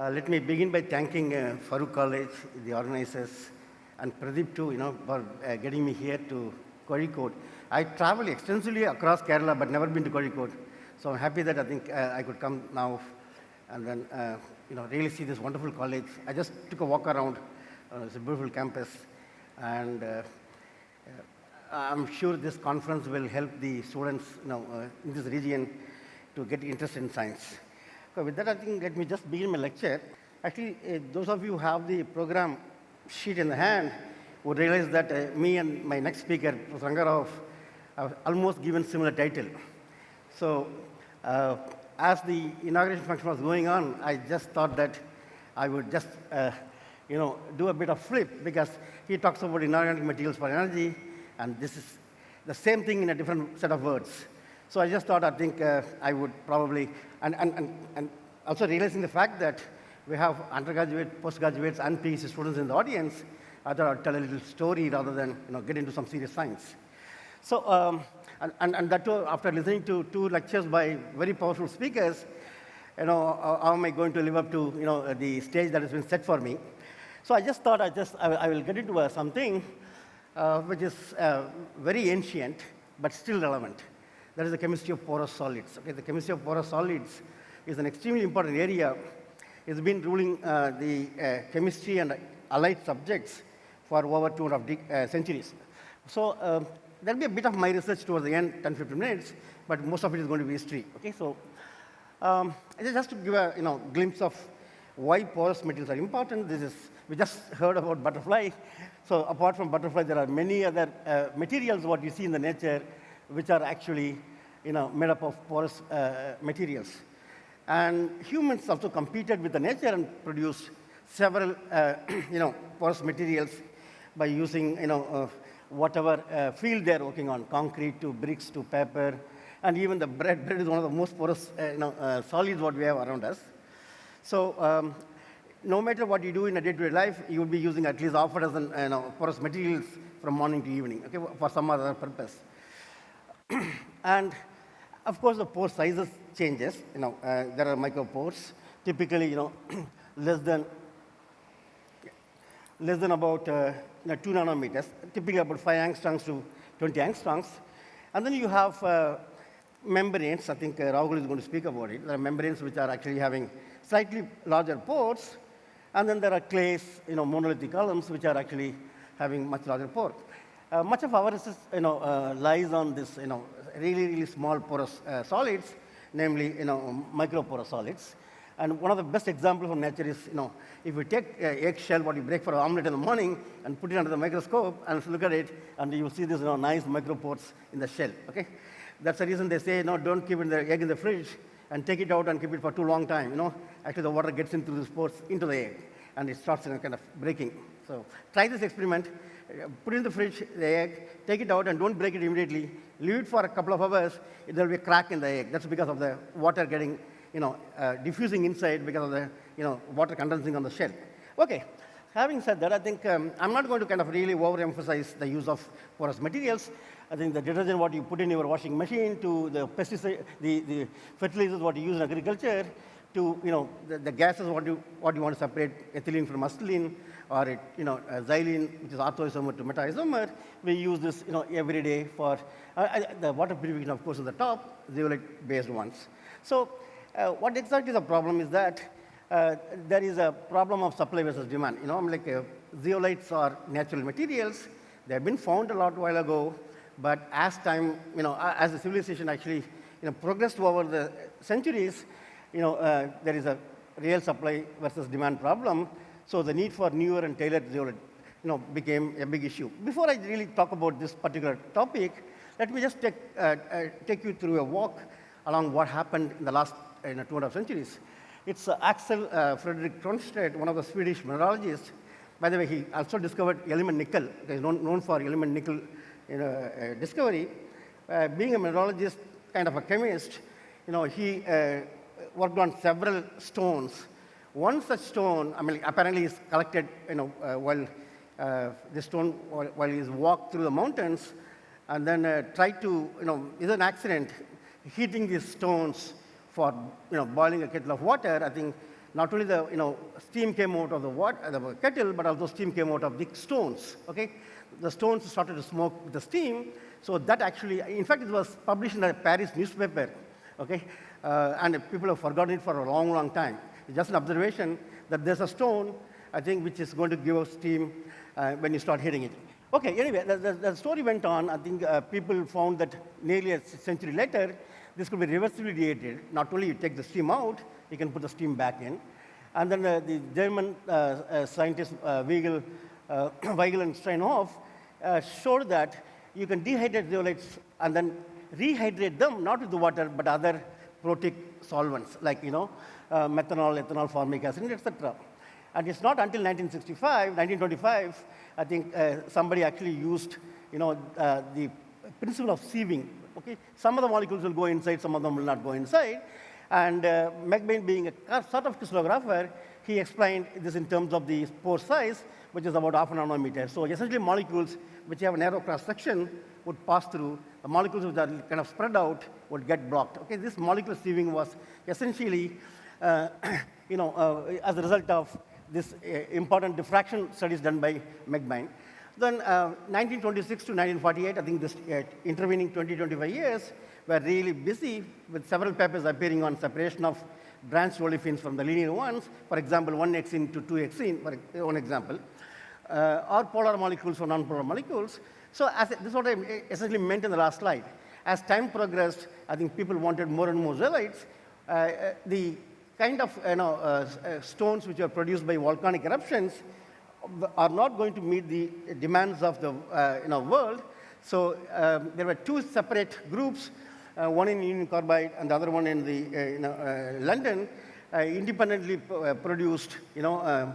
Let me begin by thanking Farook College, the organizers, and Pradeep too, for getting me here to Kozhikode. I traveled extensively across Kerala, but never been to Kozhikode. So I'm happy that I think I could come now and then, really see this wonderful college. I just took a walk around. It's a beautiful campus, and I'm sure this conference will help the students, in this region to get interested in science. So with that, I think let me just begin my lecture. Actually, those of you who have the program sheet in the hand would realize that me and my next speaker, Prof. Rangarao, have almost given similar title. So as the inauguration function was going on, I just thought that I would just do a bit of flip, because he talks about inorganic materials for energy, and this is the same thing in a different set of words. So I just thought, I think I would probably, and also realizing the fact that we have undergraduate, postgraduates, and PhD students in the audience, I thought I'd tell a little story rather than get into some serious science. So, and that too, after listening to two lectures by very powerful speakers, how am I going to live up to the stage that has been set for me? So I just thought I will get into something which is very ancient but still relevant. That is the chemistry of porous solids. Okay, the chemistry of porous solids is an extremely important area. It's been ruling the chemistry and allied subjects for over 2.5 centuries. So there'll be a bit of my research towards the end, 10-15 minutes, but most of it is going to be history. Okay, so just to give a glimpse of why porous materials are important. We just heard about butterfly. So apart from butterfly, there are many other materials what you see in the nature which are actually made up of porous materials. And humans also competed with the nature and produced several porous materials by using whatever field they're working on, concrete to bricks to paper, and even the bread. Bread is one of the most porous solids what we have around us. So no matter what you do in a day-to-day life, you will be using at least half a dozen porous materials from morning to evening, okay, for some other purpose. And of course, the pore sizes changes. There are micropores, typically less than about 2 nanometers, typically about 5 angstroms to 20 angstroms. And then you have membranes. I think Rahul is going to speak about it. There are membranes which are actually having slightly larger pores, and then there are clays, monolithic columns, which are actually having much larger pores. Much of our research, lies on this, really, really small porous solids, namely, microporous solids. And one of the best examples from nature is, if you take eggshell, what you break for an omelette in the morning, and put it under the microscope and look at it, and you will see these nice micropores in the shell. Okay, that's the reason they say, don't keep the egg in the fridge and take it out and keep it for too long time. Actually, the water gets into these pores into the egg, and it starts kind of breaking. So try this experiment. Put it in the fridge, the egg, take it out, and don't break it immediately. Leave it for a couple of hours. There will be a crack in the egg. That's because of the water getting, diffusing inside because of the, water condensing on the shell. Okay. Having said that, I think I'm not going to kind of really overemphasize the use of porous materials. I think the detergent what you put in your washing machine, to the pesticide, the fertilizers what you use in agriculture, to the gases what you want to separate ethylene from acetylene, or xylene, which is orthoisomer to metaoisomer. We use this every day for the water purification, of course, on the top, zeolite based ones. So what exactly the problem is that there is a problem of supply versus demand. Zeolites are natural materials. They have been found a while ago, but as time, as the civilization actually progressed over the centuries, there is a real supply versus demand problem. So the need for newer and tailored zeolite, became a big issue. Before I really talk about this particular topic, let me just take you through a walk along what happened in the last 2.5 centuries. It's Axel Fredrik Cronstedt, one of the Swedish mineralogists. By the way, he also discovered element nickel. He's known for element nickel discovery. Being a mineralogist, kind of a chemist, he worked on several stones. One such stone, apparently is collected, while this stone, while he's walked through the mountains, and then tried to, is an accident, heating these stones for boiling a kettle of water. I think not only the, steam came out of the water, the kettle, but also steam came out of the stones, okay? The stones started to smoke with the steam, so that actually, in fact, it was published in a Paris newspaper, okay? And people have forgotten it for a long, long time. It's just an observation that there's a stone, I think, which is going to give us steam when you start hitting it. Okay, anyway, the story went on. I think people found that nearly a century later, this could be reversibly deated. Not only you take the steam out, you can put the steam back in. And then the German scientists Weigel and Steinhoff showed that you can dehydrate zeolites and then rehydrate them, not with the water, but other protic solvents, like, methanol, ethanol, formic acid, etc. And it's not until 1925, I think somebody actually used, the principle of sieving. Okay, some of the molecules will go inside, some of them will not go inside. And McBain, being a sort of crystallographer, he explained this in terms of the pore size, which is about half a nanometer. So essentially, molecules which have a narrow cross section would pass through. The molecules which are kind of spread out would get blocked. Okay, this molecular sieving was essentially, as a result of this important diffraction studies done by McBain. Then 1926 to 1948, I think this intervening 20-25 years were really busy with several papers appearing on separation of branched olefins from the linear ones. For example, 1-hexene to 2-hexene, for one example, or polar molecules for non-polar molecules. So this is what I essentially meant in the last slide. As time progressed, I think people wanted more and more zeolites. The kind of stones which are produced by volcanic eruptions are not going to meet the demands of the world. So there were two separate groups, one in union carbide and the other one in the London, independently produced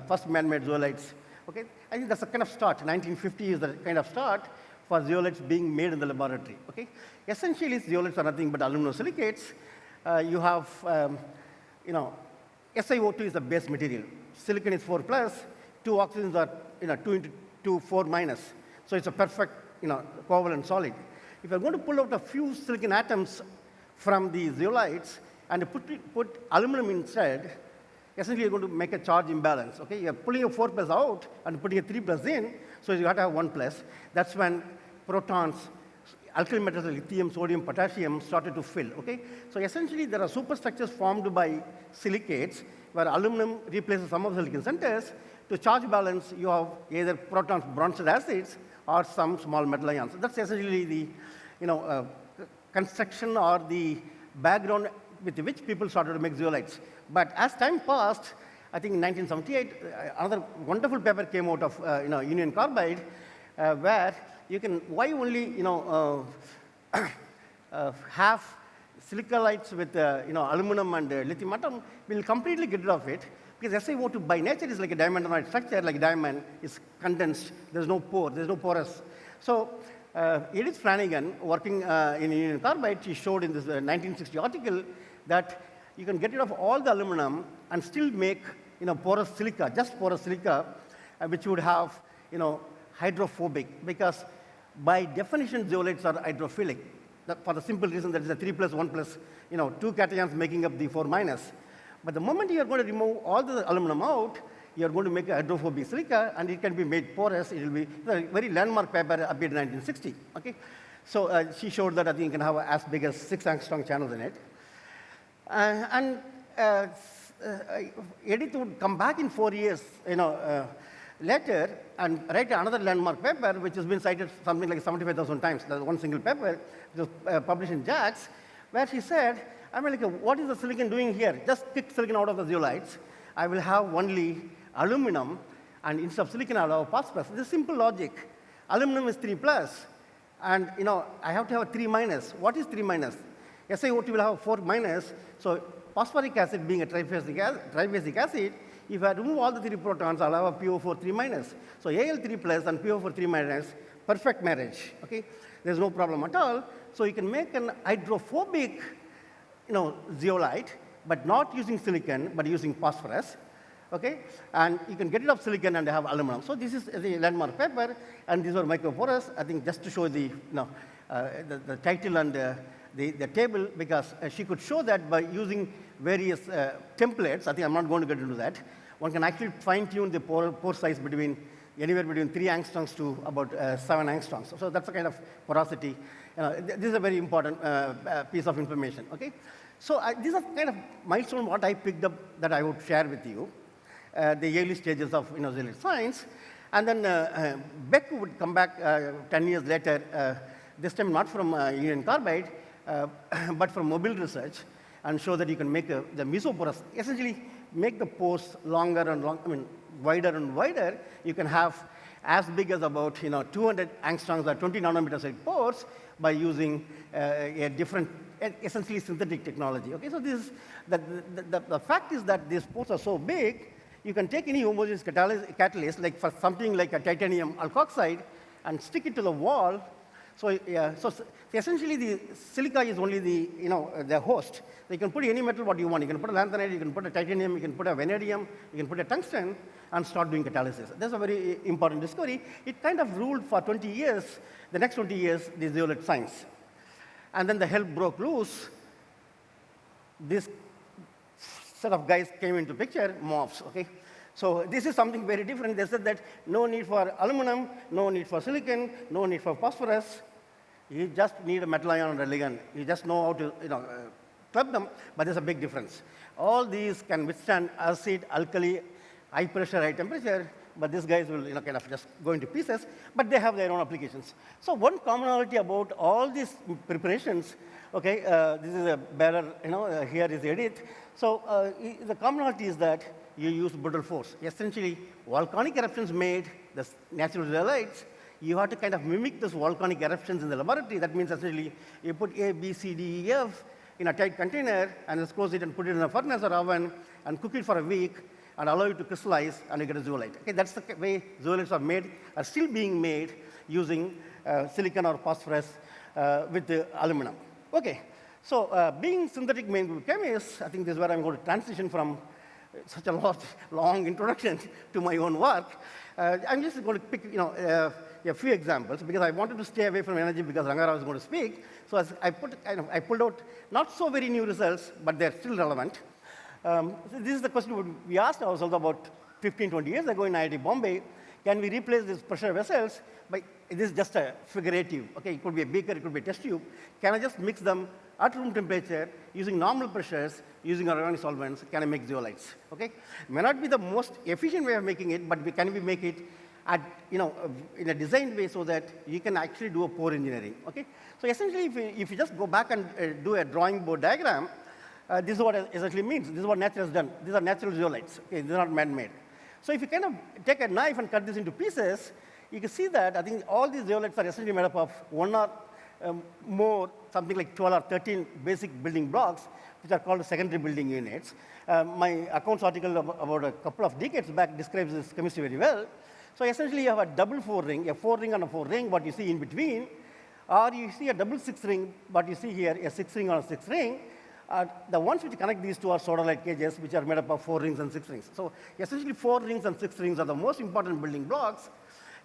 first man-made zeolites. Okay, I think that's a kind of start. 1950 is the kind of start for zeolites being made in the laboratory. Okay, essentially zeolites are nothing but aluminosilicates. You have SiO2 is the base material. Silicon is 4 plus. 2 oxygens are 2 into 2, 4 minus. So it's a perfect covalent solid. If you're going to pull out a few silicon atoms from the zeolites and put aluminum instead, essentially you're going to make a charge imbalance. Okay, you're pulling a 4 plus out and putting a 3 plus in, so you have to have 1 plus. That's when protons, alkali metals like lithium, sodium, potassium started to fill. Okay, so essentially there are superstructures formed by silicates where aluminum replaces some of the silicon centers. To charge balance, you have either protons, bronzed acids, or some small metal ions. That's essentially the construction or the background with which people started to make zeolites. But as time passed, I think in 1978, another wonderful paper came out of union carbide, where you can, why only have silicalites with aluminum and lithium atom, we'll completely get rid of it. Because SiO2 by nature is like a diamondoid structure, like a diamond, is condensed. There's no pore, there's no porous. So Edith Flanagan, working in union carbide, she showed in this 1960 article that you can get rid of all the aluminum and still make porous silica, just porous silica, which would have hydrophobic, because by definition zeolites are hydrophilic. For the simple reason that it's a 3 plus, 1 plus, 2 cations making up the 4 minus. But the moment you are going to remove all the aluminum out, you are going to make a hydrophobic silica, and it can be made porous. It will be a very landmark paper appeared in 1960. Okay, so she showed that I think you can have as big as 6 angstrom channels in it. Edith would come back in 4 years, later, and write another landmark paper, which has been cited something like 75,000 times. That's one single paper, which was published in JACS, where she said, what is the silicon doing here? Just kick silicon out of the zeolites. I will have only aluminum, and instead of silicon, I'll have phosphorus. This is simple logic. Aluminum is 3 plus, and I have to have a 3 minus. What is 3 minus? SiO2 will have 4 minus. So phosphoric acid being a triphasic acid, if I remove all the 3 protons, I'll have a PO4 3 minus. So Al3 plus and PO4 3 minus, perfect marriage. Okay, there's no problem at all. So you can make an hydrophobic zeolite, but not using silicon, but using phosphorus, okay? And you can get rid of silicon and have aluminum. So this is the landmark paper, and these are microporous. I think just to show the title and the table, because she could show that by using various templates. I think I'm not going to get into that. One can actually fine-tune the pore size anywhere between 3 angstroms to about 7 angstroms. So that's a kind of porosity. This is a very important piece of information. Okay, so these are kind of milestone what I picked up that I would share with you, the early stages of zeolite science, and then Beck would come back 10 years later. This time not from union carbide, but from mobile research, and show that you can make the mesoporous, essentially make the pores longer and wider and wider. You can have as big as about 200 angstroms or 20 nanometer size pores by using a different, essentially synthetic technology. Okay, so this is the fact is that these pores are so big, you can take any homogeneous catalyst, like for something like a titanium alkoxide, and stick it to the wall. So, so essentially, the silica is only the host. So you can put any metal what you want. You can put a lanthanide, you can put a titanium, you can put a vanadium, you can put a tungsten, and start doing catalysis. That's a very important discovery. It kind of ruled for 20 years, the next 20 years, the zeolite science. And then the hell broke loose. This set of guys came into picture, MOFs, okay? So this is something very different. They said that no need for aluminum, no need for silicon, no need for phosphorus. You just need a metal ion and a ligand. You just know how to club them, but there's a big difference. All these can withstand acid, alkali, high pressure, high temperature, but these guys will kind of just go into pieces, but they have their own applications. So one commonality about all these preparations, okay, this is a bearer, here is Edith. So the commonality is that you use brittle force. Essentially, volcanic eruptions made the natural zeolites. You have to kind of mimic those volcanic eruptions in the laboratory. That means essentially you put A, B, C, D, E, F in a tight container and just close it and put it in a furnace or oven and cook it for a week and allow it to crystallize and you get a zeolite. Okay, that's the way zeolites are still being made using silicon or phosphorus with the aluminum. Okay, so being synthetic main group chemist, I think this is where I'm going to transition from such a long introduction to my own work. I'm just going to pick a few examples because I wanted to stay away from energy because Rangarao was going to speak. So I pulled out not so very new results, but they're still relevant. So this is the question we asked ourselves about 15, 20 years ago in IIT Bombay. Can we replace these pressure vessels by, this is just a figurative, okay, it could be a beaker, it could be a test tube. Can I just mix them at room temperature using normal pressures, using organic solvents, can I make zeolites, okay? May not be the most efficient way of making it, but can we make it at, in a designed way so that you can actually do a pore engineering, okay? So essentially, if you just go back and do a drawing board diagram, this is what it essentially means. This is what nature has done. These are natural zeolites, okay? These are not man-made. So if you kind of take a knife and cut this into pieces, you can see that I think all these zeolites are essentially made up of one or more, something like 12 or 13 basic building blocks, which are called secondary building units. My accounts article about a couple of decades back describes this chemistry very well. So essentially, you have a double 4-ring, a 4-ring and a 4-ring, what you see in between, or you see a double 6-ring, what you see here, a 6-ring or a 6-ring. The ones which connect these two are sodalite cages, which are made up of 4 rings and 6 rings. So essentially, 4 rings and 6 rings are the most important building blocks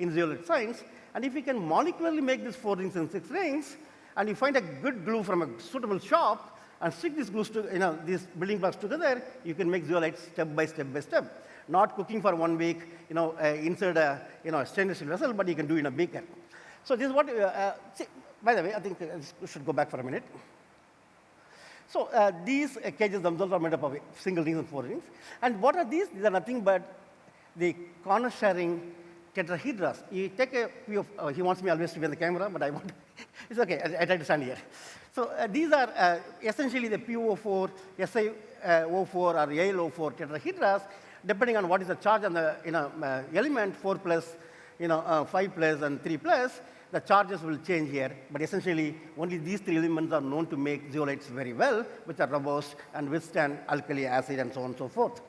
in zeolite science. And if we can molecularly make these 4 rings and 6 rings, and you find a good glue from a suitable shop, and stick these glues to, these building blocks together, you can make zeolites step by step by step. Not cooking for 1 week, inside a, stainless steel vessel, but you can do in a beaker. So this is what, see, by the way, I think we should go back for a minute. So these cages themselves are made up of single rings and 4 rings. And what are these? These are nothing but the corner-sharing tetrahedras. You take a view of, he wants me always to be on the camera, but I want, it's okay, I try to stand here. So these are essentially the PO4, SiO4, or AlO4 tetrahedras, depending on what is the charge on the element, 4 plus, 5 plus, and 3 plus. The charges will change here, but essentially only these 3 elements are known to make zeolites very well, which are robust and withstand alkali, acid, and so on and so forth.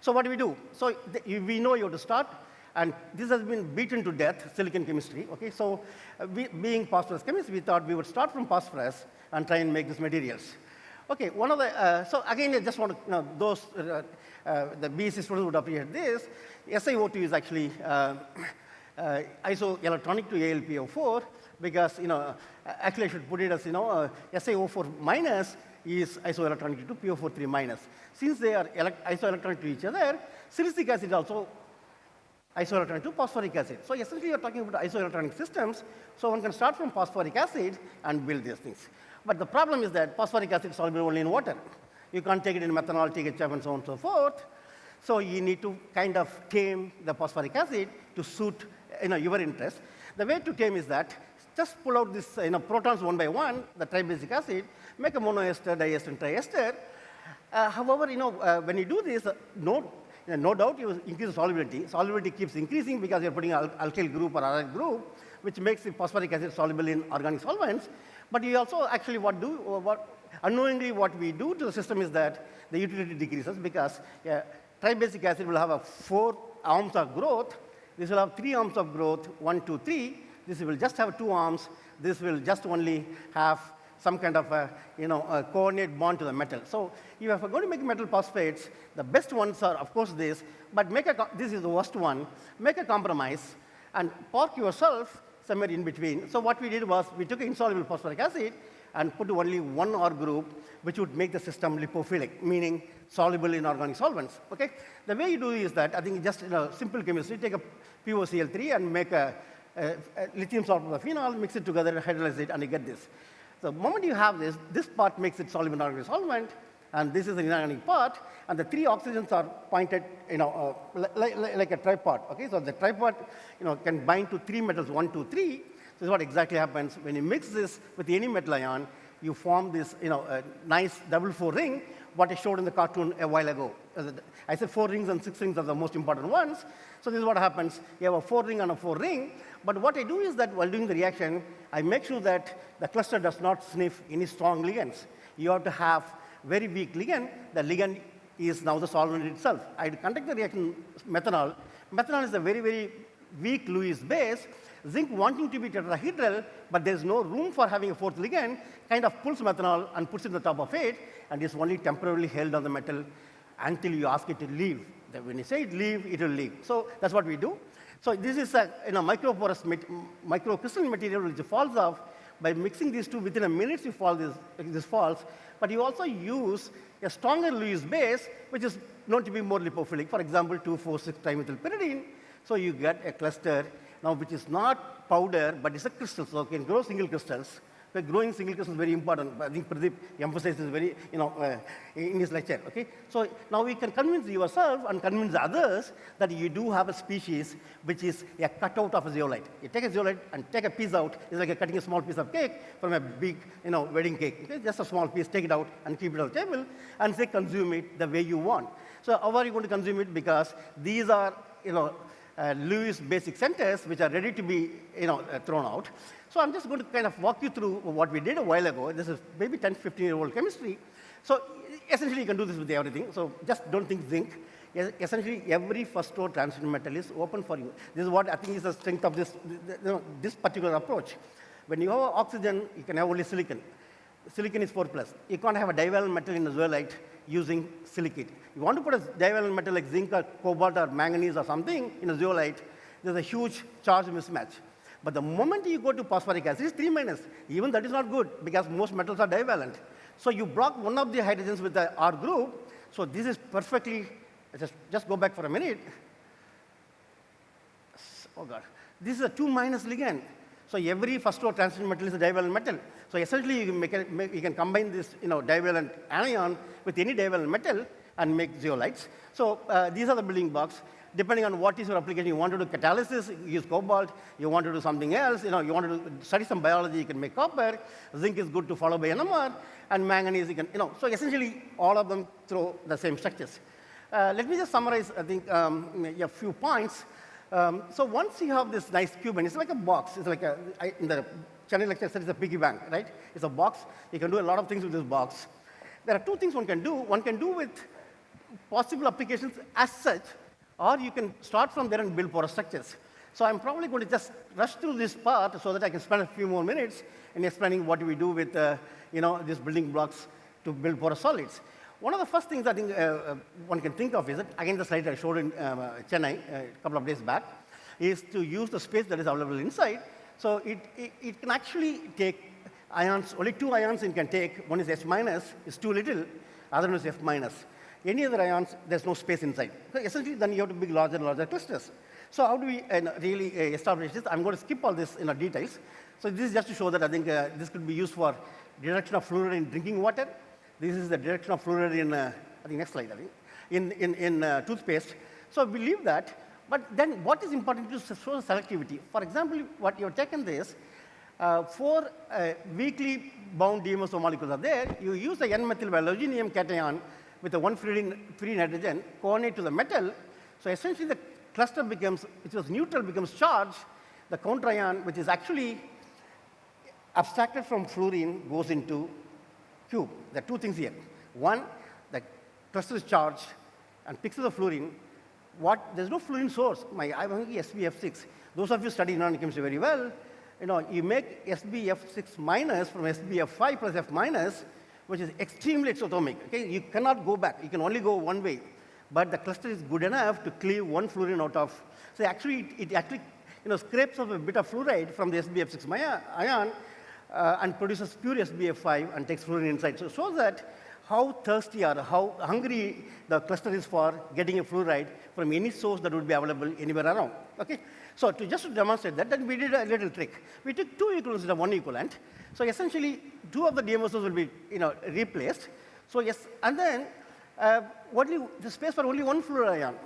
So what do we do? So we know you have to start, and this has been beaten to death, silicon chemistry. Okay, so being phosphorus chemists, we thought we would start from phosphorus and try and make these materials. Okay, one of the, so again, I just want to, those, the BSc students would appreciate this. SiO2 is actually isoelectronic to AlPO4 because, actually I should put it as, SiO4 minus is isoelectronic to PO43 minus. Since they are isoelectronic to each other, silicic acid is also isoelectronic to phosphoric acid. So essentially, you're talking about isoelectronic systems. So one can start from phosphoric acid and build these things. But the problem is that phosphoric acid is soluble only in water. You can't take it in methanol, THF, and so on and so forth. So you need to kind of tame the phosphoric acid to suit your interest. The way to tame is that just pull out this protons one by one, the tribasic acid, make a monoester, diester, and triester. However, when you do this, no doubt you increase the solubility. Solubility keeps increasing because you're putting an alkyl group or aryl group, which makes the phosphoric acid soluble in organic solvents. But you also actually unknowingly what we do to the system is that the utility decreases because tribasic acid will have a 4 arms of growth. This will have 3 arms of growth, 1, 2, 3. This will just have 2 arms. This will just only have some kind of a coordinate bond to the metal. So if you're going to make metal phosphates, the best ones are, of course, this. But this is the worst one. Make a compromise and park yourself somewhere in between. So what we did was we took insoluble phosphoric acid and put only 1 R group, which would make the system lipophilic, meaning soluble in organic solvents. Okay? The way you do is that, I think just simple chemistry, take a POCl3 and make a lithium salt with a phenol, mix it together, hydrolyze it, and you get this. So the moment you have this part makes it soluble in organic solvent, and this is the inorganic part, and the 3 oxygens are pointed, like a tripod. Okay, so the tripod, can bind to 3 metals, 1, 2, 3. This is what exactly happens when you mix this with any metal ion. You form this, a nice double 4 ring. What I showed in the cartoon a while ago. I said 4 rings and 6 rings are the most important ones. So this is what happens. You have a 4 ring and a 4 ring. But what I do is that while doing the reaction, I make sure that the cluster does not sniff any strong ligands. You have to have very weak ligand. The ligand is now the solvent itself. I conduct the reaction methanol. Methanol is a very, very weak Lewis base. Zinc wanting to be tetrahedral, but there's no room for having a 4th ligand, kind of pulls methanol and puts it on the top of it, and is only temporarily held on the metal until you ask it to leave. When you say it leave, it will leave. So that's what we do. So this is a microporous microcrystalline material which falls off. By mixing these two, within a minute you fall this falls. But you also use a stronger Lewis base, which is known to be more lipophilic. For example, 2,4,6-trimethylpyridine. So you get a cluster now which is not powder, but it's a crystal. So it can grow single crystals. So growing single crystals is very important. I think Pradeep emphasizes this very, in his lecture. Okay. So now we can convince yourself and convince others that you do have a species which is a cutout of a zeolite. You take a zeolite and take a piece out. It's like cutting a small piece of cake from a big, wedding cake. Okay? Just a small piece. Take it out and keep it on the table and say consume it the way you want. So how are you going to consume it? Because these are, Lewis basic centers which are ready to be, thrown out. So I'm just going to kind of walk you through what we did a while ago. This is maybe 10, 15-year-old chemistry. So essentially, you can do this with everything. So just don't think zinc. Essentially, every first-order transition metal is open for you. This is what I think is the strength of this particular approach. When you have oxygen, you can have only silicon. Silicon is 4+. You can't have a divalent metal in a zeolite using silicate. You want to put a divalent metal like zinc or cobalt or manganese or something in a zeolite, there's a huge charge mismatch. But the moment you go to phosphoric acid, it's 3-. Even that is not good because most metals are divalent. So you block one of the hydrogens with the R group. So this is perfectly, just go back for a minute. Oh God. This is a 2- ligand. So every first-order transition metal is a divalent metal. So essentially, you can combine this divalent anion with any divalent metal and make zeolites. So these are the building blocks. Depending on what is your application, you want to do catalysis, use cobalt. You want to do something else. You want to study some biology, you can make copper. Zinc is good to follow by NMR. And manganese, you can, So essentially, all of them through the same structures. Let me just summarize, I think, a few points. So once you have this nice cube, and it's like a box. It's like in the Chennai lecture, I said it's a piggy bank, right? It's a box. You can do a lot of things with this box. There are 2 things one can do. One can do with possible applications as such, or you can start from there and build porous structures. So I'm probably going to just rush through this part so that I can spend a few more minutes in explaining what we do with these building blocks to build porous solids. One of the first things I think one can think of is, again, the slide I showed in Chennai a couple of days back, is to use the space that is available inside. So it can actually take ions, only 2 ions you can take. One is H minus, is too little, other one is F minus. Any other ions, there's no space inside. So essentially, then you have to build larger and larger clusters. So how do we really establish this? I'm going to skip all this details. So this is just to show that I think this could be used for detection of fluoride in drinking water. This is the detection of fluoride in, I think next slide, I think, in toothpaste. So we leave that. But then what is important to show the selectivity? For example, what you have taken this, 4 weakly bound DMSO molecules are there. You use the N-methylhalogeninium cation with a 1 free nitrogen, coordinate to the metal. So essentially, the cluster becomes, which was neutral, becomes charged. The counter ion, which is actually abstracted from fluorine, goes into cube. There are 2 things here. One, the cluster is charged and picks up the fluorine. There's no fluorine source. I'm only SbF6. Those of you study inorganic chemistry very well, you make SbF6 minus from SbF5 plus F minus, which is extremely exothermic. Okay? You cannot go back. You can only go one way. But the cluster is good enough to cleave 1 fluorine out of. So actually, it actually scrapes off a bit of fluoride from the SbF6 ion and produces pure SbF5 and takes fluorine inside. So it shows that how thirsty or how hungry the cluster is for getting a fluoride from any source that would be available anywhere around. Okay? So just to demonstrate that, then we did a little trick. We took 2 equivalents instead of 1 equivalent. So essentially, 2 of the DMSOs will be replaced. So yes, and then the space for only 1 fluoride ion.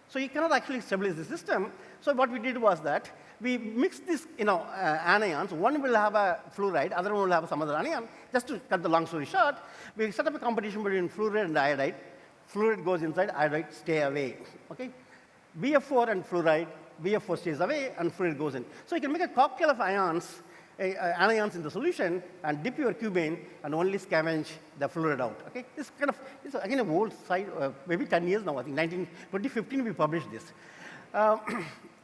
So you cannot actually stabilize the system. So what we did was that we mixed these anions. One will have a fluoride, other one will have some other anion. Just to cut the long story short, we set up a competition between fluoride and iodide. Fluoride goes inside, iodide stay away. Okay? BF4 and fluoride, BF4 stays away and fluoride goes in. So you can make a cocktail of anions in the solution and dip your cubane and only scavenge the fluoride out. Okay? This is again a old site, maybe 10 years now. I think 2015 we published this.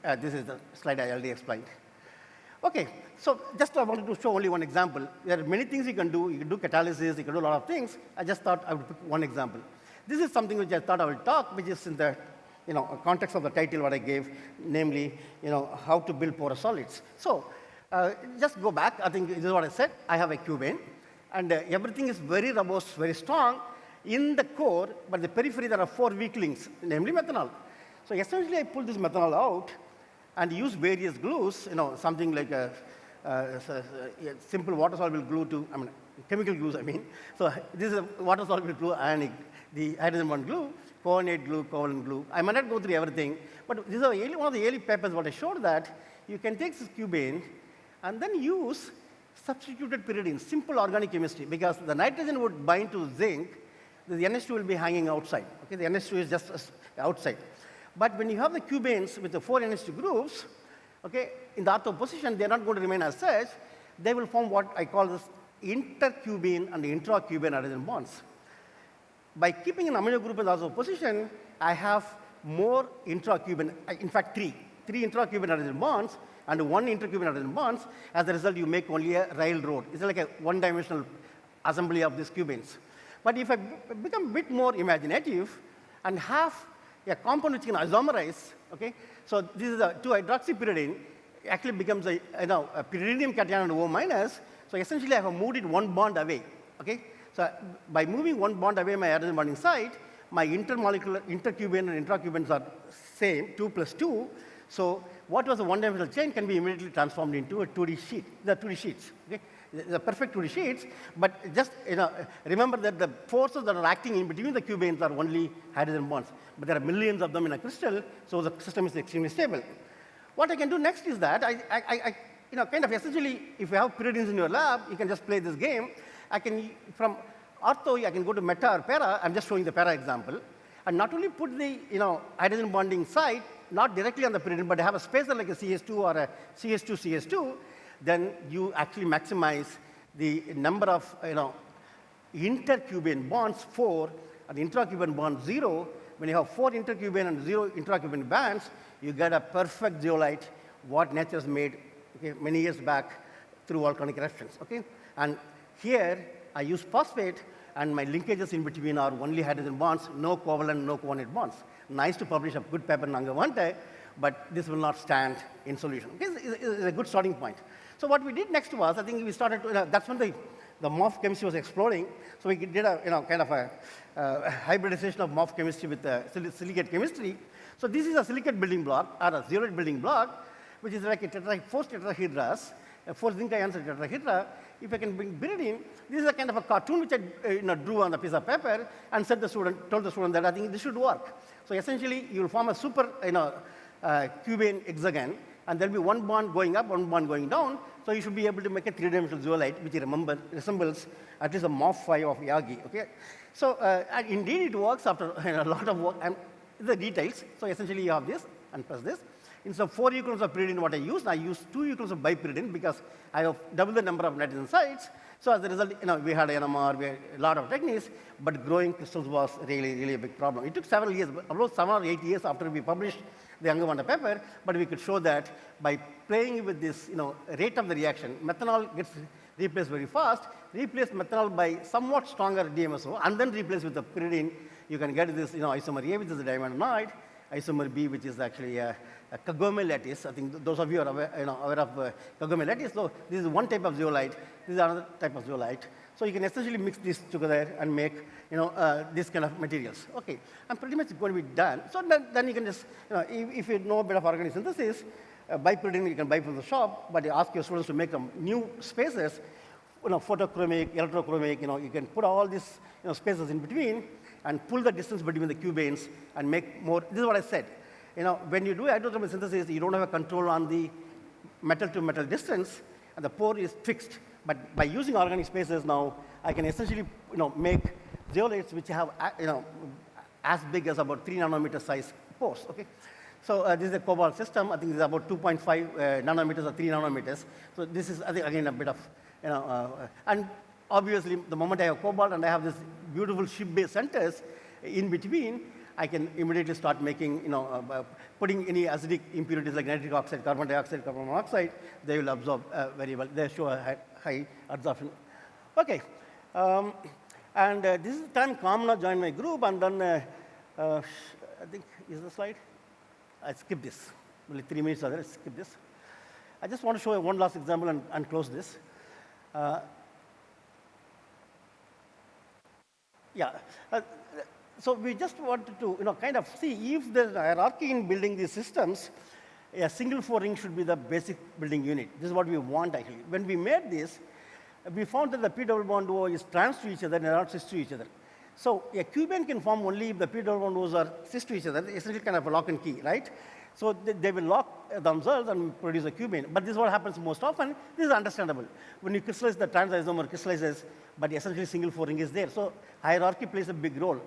This is the slide I already explained. Okay, so just I wanted to show only one example. There are many things you can do. You can do catalysis, you can do a lot of things. I just thought I would pick one example. This is something which I thought I would talk, which is in the context of the title what I gave, namely, how to build porous solids. So just go back. I think this is what I said. I have a cubane, and everything is very robust, very strong in the core, but the periphery there are 4 weak links, namely methanol. So essentially, I pull this methanol out and use various glues, something like a simple water-soluble glue chemical glues, I mean. So this is a water-soluble glue, ionic, the hydrogen bond glue, coordinate glue, covalent glue. I might not go through everything, but this is one of the early papers what I showed that you can take this cubane and then use substituted pyridine, simple organic chemistry, because the nitrogen would bind to zinc, the NH2 will be hanging outside. Okay, the NH2 is just outside. But when you have the cubanes with the 4 NH2 groups, okay, in the ortho position, they're not going to remain as such. They will form what I call this intercubane and intracubane hydrogen bonds. By keeping an amino group in the ortho position, I have more intracubane, in fact, 3 intracubane hydrogen bonds and 1 intercubane hydrogen bonds. As a result, you make only a railroad. It's like a one-dimensional assembly of these cubanes. But if I become a bit more imaginative and have a compound which can isomerize, okay? So this is a 2-hydroxypyridine, actually becomes a pyridinium cation and O minus. So essentially, I have moved it 1 bond away, okay? So by moving 1 bond away my hydrogen bonding site, my intermolecular, intercubane and intracubanes are same, 2 plus 2. So what was a one-dimensional chain can be immediately transformed into a 2D sheet. There are 2D sheets, okay? The perfect 2D sheets, but just remember that the forces that are acting in between the cubanes are only hydrogen bonds. But there are millions of them in a crystal, so the system is extremely stable. What I can do next is that I kind of essentially, if you have pyridines in your lab, you can just play this game. From ortho, I can go to meta or para. I'm just showing the para example, and not only put the hydrogen bonding site not directly on the pyridine, but have a spacer like a CS2 or a CS2, then you actually maximize the number of intercubane bonds 4 and intracubane bond 0. When you have 4 intercubane and 0 intracubane bands, you get a perfect zeolite, what nature has made many years back through volcanic eruptions. Okay? And here, I use phosphate, and my linkages in between are only hydrogen bonds, no covalent, no coordinate bonds. Nice to publish a good paper in Angavante, but this will not stand in solution. It's a good starting point. So what we did next was, I think we started to, that's when the morph chemistry was exploding. So we did a, kind of a hybridization of morph chemistry with silicate chemistry. So this is a silicate building block, or a zeolite building block, which is like a four tetrahedras, four zinc ions tetrahedra. If I can bring pyridine, this is a kind of a cartoon which I drew on a piece of paper and told the student that I think this should work. So essentially, you will form a super, cubane hexagon, and there will be one bond going up, one bond going down. So you should be able to make a three-dimensional zeolite, which resembles at least a morph 5 of Yagi. Okay, so and indeed it works after a lot of work. And the details. So essentially, you have this and plus this. Instead of 4 euclides of pyridine, what I used 2 euclides of bipyridine because I have double the number of nitrogen sites. So as a result, we had NMR, we had a lot of techniques, but growing crystals was really, really a big problem. It took several years, about 7 or 8 years after we published the Angawanda paper, but we could show that by playing with this, rate of the reaction, methanol gets replaced very fast, replace methanol by somewhat stronger DMSO, and then replace with the pyridine, you can get this, isomer A, which is a diamantanide, isomer B, which is actually a Kagome lattice. I think those of you are aware of Kagome lattice. So this is one type of zeolite. This is another type of zeolite. So you can essentially mix these together and make this kind of materials. Okay, and pretty much going to be done. So then you can just, if you know a bit of organic synthesis, bipyridine you can buy from the shop, but you ask your students to make new spaces, photochromic, electrochromic. You can put all these spaces in between and pull the distance between the cubanes and make more. This is what I said. When you do hydrothermal synthesis, you don't have a control on the metal-to-metal distance, and the pore is fixed. But by using organic spaces now, I can essentially, make zeolites which have, as big as about 3 nanometer size pores. Okay, so this is a cobalt system. I think this is about 2.5 nanometers or 3 nanometers. So this is, I think, again a bit of, and obviously the moment I have cobalt and I have this beautiful ship-based centers in between, I can immediately start making, putting any acidic impurities like nitric oxide, carbon dioxide, carbon monoxide, they will absorb very well. They show a high absorption. Okay, and this is the time Kamna joined my group, and then I think, is the slide? I skip this. Only 3 minutes are there, I skip this. I just want to show you one last example and close this. Yeah. So we just wanted to, kind of see if there's a hierarchy in building these systems, a single 4-ring should be the basic building unit. This is what we want, actually. When we made this, we found that the P double bond O is trans to each other and not cis to each other. So a cubane can form only if the P double bond O's are cis to each other, essentially kind of a lock and key, right? So they will lock themselves and produce a cubane. But this is what happens most often. This is understandable. When you crystallize, the trans isomer crystallizes, but essentially single 4-ring is there. So hierarchy plays a big role.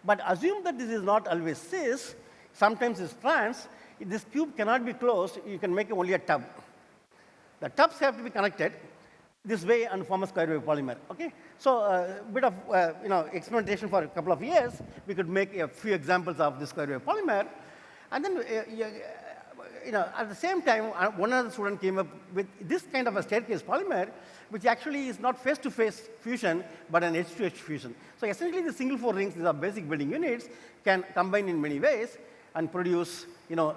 But assume that this is not always cis, sometimes it's trans. If this cube cannot be closed, you can make only a tub. The tubs have to be connected this way and form a square wave polymer. Okay? So a bit of experimentation for a couple of years, we could make a few examples of this square wave polymer. And then at the same time, one other student came up with this kind of a staircase polymer, which actually is not face-to-face fusion, but an edge-to-edge fusion. So essentially, the single 4-rings, these are basic building units, can combine in many ways and produce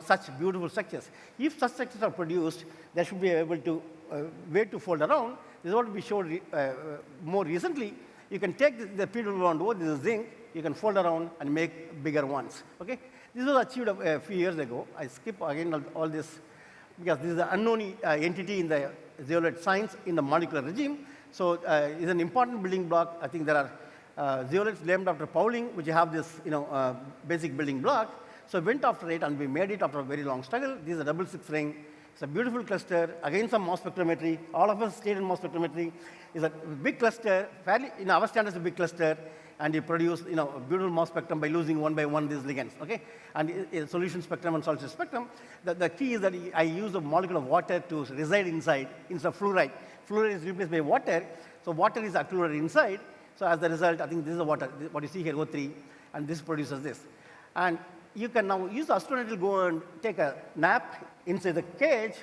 such beautiful structures. If such structures are produced, they should be able to way to fold around. This is what we showed more recently. You can take the P double bond O, this is zinc, you can fold around and make bigger ones. Okay? This was achieved a few years ago. I skip again all this because this is an unknown entity in the zeolite science in the molecular regime. So it's an important building block. I think there are zeolites named after Pauling, which have this basic building block. So we went after it and we made it after a very long struggle. This is a double 6-ring. It's a beautiful cluster. Again, some mass spectrometry. All of us stayed in mass spectrometry. It's a big cluster. Fairly, in our standards, a big cluster. And you produce, a beautiful mass spectrum by losing one by one these ligands, okay? And a solution spectrum and solid spectrum. The key is that I use a molecule of water to reside inside instead of fluoride. Fluoride is replaced by water, so water is occluded inside. So as a result, I think this is the water, what you see here, O3, and this produces this. And you can now use astronaut to go and take a nap inside the cage.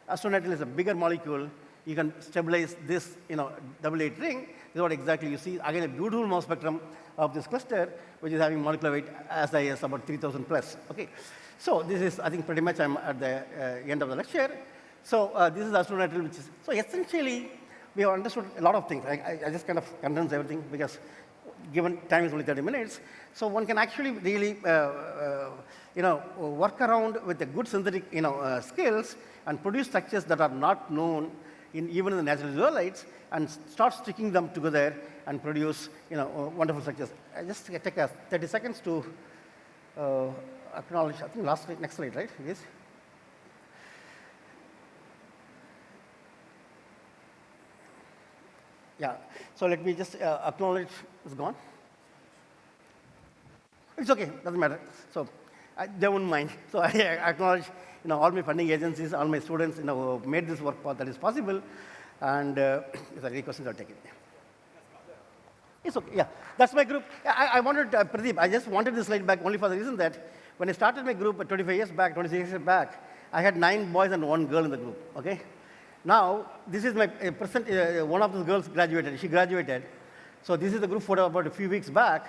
Astronaut is a bigger molecule. You can stabilize this, double 8 ring. This is what exactly you see. Again, a beautiful mass spectrum of this cluster, which is having molecular weight as high as about 3,000 plus. Okay, so this is, I think, pretty much I'm at the end of the lecture. So this is astronautal, which is, so essentially, we have understood a lot of things. I just kind of condense everything because given time is only 30 minutes. So one can actually really, work around with a good synthetic, skills and produce structures that are not known even in the natural zeolites and start sticking them together and produce, wonderful structures. I just take 30 seconds to acknowledge, I think next slide, right? Yes. Yeah, so let me just acknowledge it's gone. It's okay, doesn't matter. So they won't mind. So I acknowledge, all my funding agencies, all my students, who made this work that is possible. And if there are any questions, I'll take it. It's okay, yeah. That's my group. I wanted, Pradeep, I just wanted this slide back only for the reason that when I started my group 26 years back, I had 9 boys and 1 girl in the group, okay? Now, this is my present, one of the girls graduated, she graduated. So this is the group photo about a few weeks back,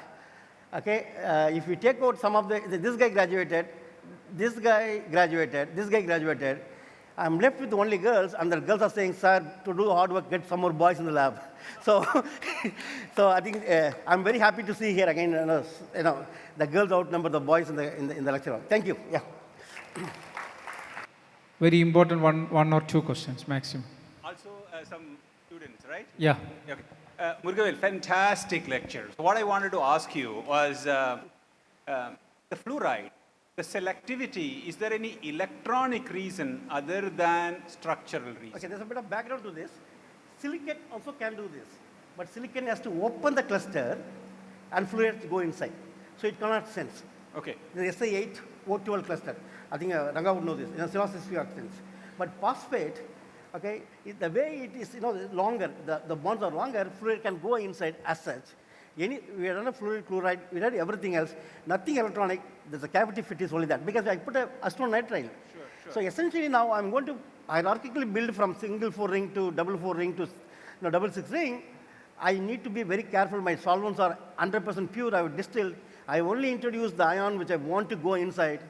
okay? If we take out some of this guy graduated, this guy graduated, I'm left with only girls, and the girls are saying, sir, to do hard work, get some more boys in the lab. So, so I think I'm very happy to see here again, the girls outnumber the boys in the lecture hall. Thank you, yeah. Very important one or two questions maximum. Also, some students, right? Yeah. Okay. Murugavel, fantastic lecture. So what I wanted to ask you was the fluoride, the selectivity, is there any electronic reason other than structural reason? Okay, there's a bit of background to this. Silicon also can do this, but silicon has to open the cluster and fluorides go inside. So it cannot sense. Okay. The Si8 O12 cluster. I think Ranga would know this. Silicon sense. But phosphate, okay, the way it is, longer, the bonds are longer, fluoride can go inside as such. We had done a fluoride, chloride, we had everything else, nothing electronic. There's a cavity fit is only that because I put a astronitrile. Sure. So essentially now I'm going to hierarchically build from single 4 ring to double 4 ring to double 6 ring. I need to be very careful. My solvents are 100% pure. I would distill. I only introduce the ion which I want to go inside.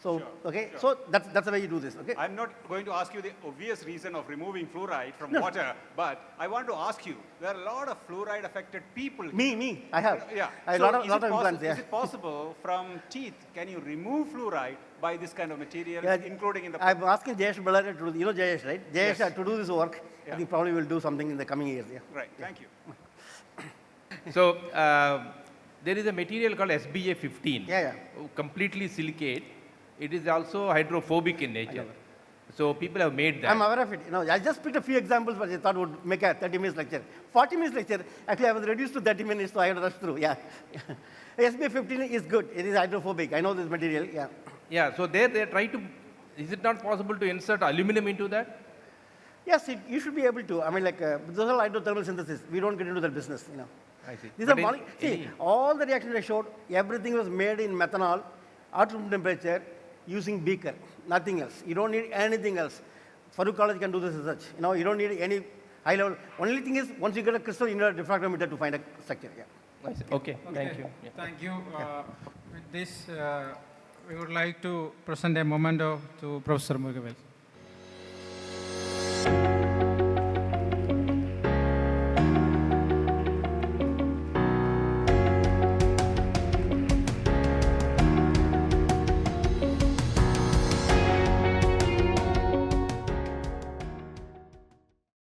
So, okay, so that's the way you do this, okay? I'm not going to ask you the obvious reason of removing fluoride from water, but I want to ask you, there are a lot of fluoride affected people. Me, I have. Yeah. I have a lot of implants, yeah. Is it possible from teeth, can you remove fluoride by this kind of material, Yeah, including in the... I'm asking Jayesh Ballare to do, Jayesh, right? Jayesh Yes. to do this work. Yeah. I think probably will do something in the coming years, yeah. Right, thank you. So, there is a material called SBA15. Yeah. Completely silicate. It is also hydrophobic in nature. So, people have made that. I'm aware of it. I just picked a few examples which I thought would make a 30 minutes lecture. 40 minutes lecture, actually I was reduced to 30 minutes, so I had to rush through, yeah. SBA15 is good. It is hydrophobic. I know this material, yeah. Yeah, so there they try to, is it not possible to insert aluminum into that? Yes, you should be able to. I mean, like, those are hydrothermal synthesis. We don't get into that business, I see. These are see, all the reactions I showed, everything was made in methanol at room temperature using beaker, nothing else. You don't need anything else. Farook College can do this research. You don't need any high level. Only thing is, once you get a crystal, you need a diffractometer to find a structure. Yeah. Okay, thank you. Yeah. Thank you. With this, we would like to present a memento to Professor Murugavel.